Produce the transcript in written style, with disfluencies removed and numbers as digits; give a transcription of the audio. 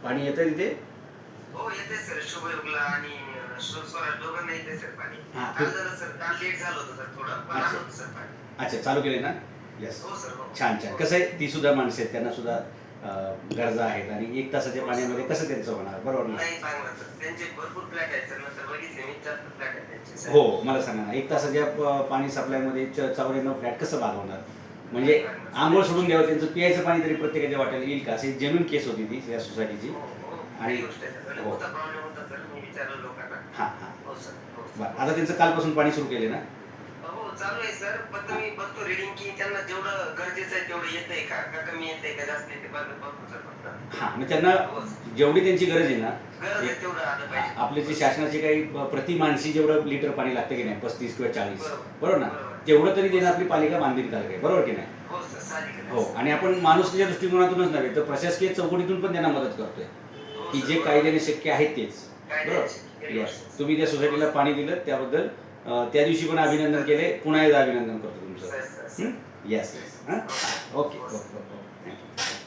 पाणी येतं तिथे? हो येते सर, शुभयुगला आणि स्वराज दोघांना येते सर पाणी. हां काल झालं सर, काल लेट झालं होतं सर थोडं, पण आलं होतं सर पाणी. अच्छा, चालू केले ना? येस. हो सर, हो. छान छान. हो. कसं आहे, ती सुद्धा माणसं आहेत, त्यांना सुद्धा गरजा आहेत आणि 1 तासाच्या हो, पाण्यामध्ये सर. कसं त्यांचं होणार, बरोबर ना? नाही चांगलं सर, त्यांचे भरपूर फ्लॅट आहेत सर, नंतर बघितले मी, जास्त फ्लॅट आहेत त्यांचे सर. हो, मला सांगा ना, 1 तासाच्या पाणी सप्लायमध्ये 94 फ्लॅट कसं भागवणार? म्हणजे नाही लागणार. आंघोळ सोडून द्यावं, त्यांचं पियाचं पाणी तरी प्रत्येकाच्या वाट्याला येईल का? अशी जेन्युइन केस होती ती या सोसायटीची. हो, हो. आणि खरी गोष्ट आहे सर. हो. होता प्रॉब्लेम होता सर, मी विचारलं लोकांना. हां हां. हो सर, हो सर. बरं, आता त्यांचं कालपासून पाणी सुरू केले ना? हो चालू आहे सर, फक्त मी बघतो रिडिंग की त्यांना जेवढं गरजेचं आहे तेवढं येतंय का, का कमी येतंय का जास्त येते बघतो सर फक्त. हां, मग त्यांना हो. जेवढी त्यांची गरज आहे ना, गरज आहे तेवढं आलं पाहिजे. आपले जे शासनाचे काही प्रति माणसी जेवढं लिटर पाणी लागतं की नाही, 35 किंवा 40, बरोबर. बरोबर ना? बरोबर. तेवढं तरी देणं आपली पालिका बांधीलकारक आहे, बरोबर की नाही? हो सर, साहजिकच आहे. हो, आणि आपण माणुसकीच्या दृष्टिकोनातूनच नव्हे तर प्रशासकीय चौकटीतून पण त्यांना मदत करतोय हो की सर, जे बरोबर. कायद्याने शक्य आहे तेच, कायद्याने बरोबर? शक्य आहे. येस. तुम्ही त्या सोसायटीला पाणी दिलं त्याबद्दल त्या दिवशी पण अभिनंदन केले, पुन्हा एकदा अभिनंदन करतो सर, तुमचं. Sir, sir. Yes yes. हां, ओके हो, ओके सर. ओके. थँक्यू.